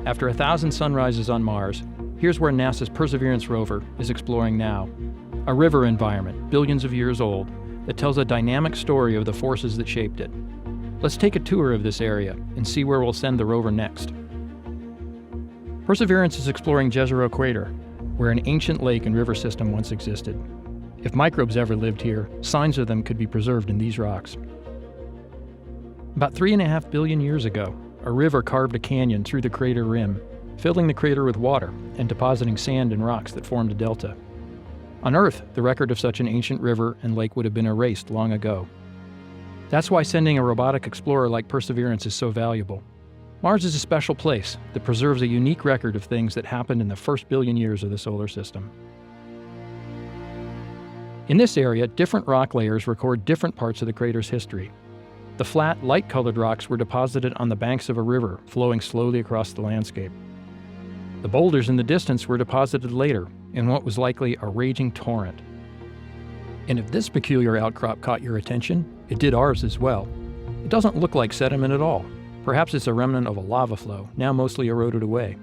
After 1,000 sunrises on Mars, here's where NASA's Perseverance rover is exploring now. A river environment, billions of years old, that tells a dynamic story of the forces that shaped it. Let's take a tour of this area and see where we'll send the rover next. Perseverance is exploring Jezero Crater, where an ancient lake and river system once existed. If microbes ever lived here, signs of them could be preserved in these rocks. About 3.5 billion years ago, a river carved a canyon through the crater rim, filling the crater with water and depositing sand and rocks that formed a delta. On Earth, the record of such an ancient river and lake would have been erased long ago. That's why sending a robotic explorer like Perseverance is so valuable. Mars is a special place that preserves a unique record of things that happened in the first billion years of the solar system. In this area, different rock layers record different parts of the crater's history. The flat, light-colored rocks were deposited on the banks of a river flowing slowly across the landscape. The boulders in the distance were deposited later in what was likely a raging torrent. And if this peculiar outcrop caught your attention, it did ours as well. It doesn't look like sediment at all. Perhaps it's a remnant of a lava flow, now mostly eroded away.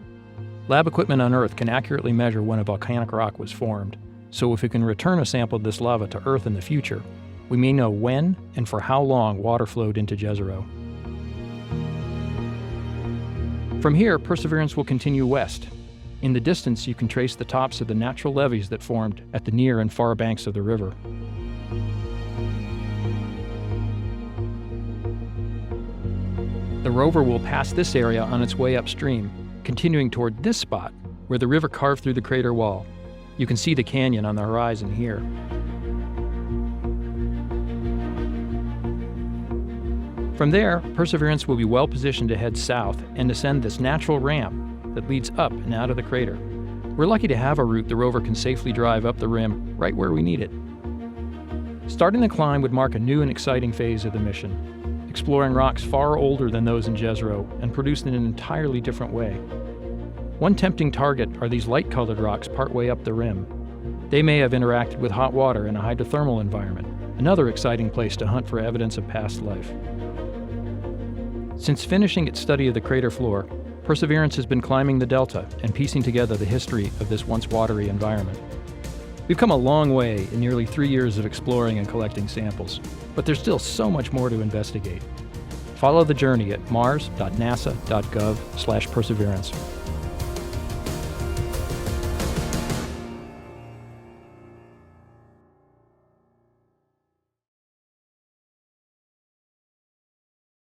Lab equipment on Earth can accurately measure when a volcanic rock was formed, so if we can return a sample of this lava to Earth in the future, we may know when and for how long water flowed into Jezero. From here, Perseverance will continue west. In the distance, you can trace the tops of the natural levees that formed at the near and far banks of the river. The rover will pass this area on its way upstream, continuing toward this spot where the river carved through the crater wall. You can see the canyon on the horizon here. From there, Perseverance will be well positioned to head south and ascend this natural ramp that leads up and out of the crater. We're lucky to have a route the rover can safely drive up the rim right where we need it. Starting the climb would mark a new and exciting phase of the mission, exploring rocks far older than those in Jezero and produced in an entirely different way. One tempting target are these light-colored rocks partway up the rim. They may have interacted with hot water in a hydrothermal environment, another exciting place to hunt for evidence of past life. Since finishing its study of the crater floor, Perseverance has been climbing the delta and piecing together the history of this once watery environment. We've come a long way in nearly 3 years of exploring and collecting samples, but there's still so much more to investigate. Follow the journey at mars.nasa.gov/perseverance.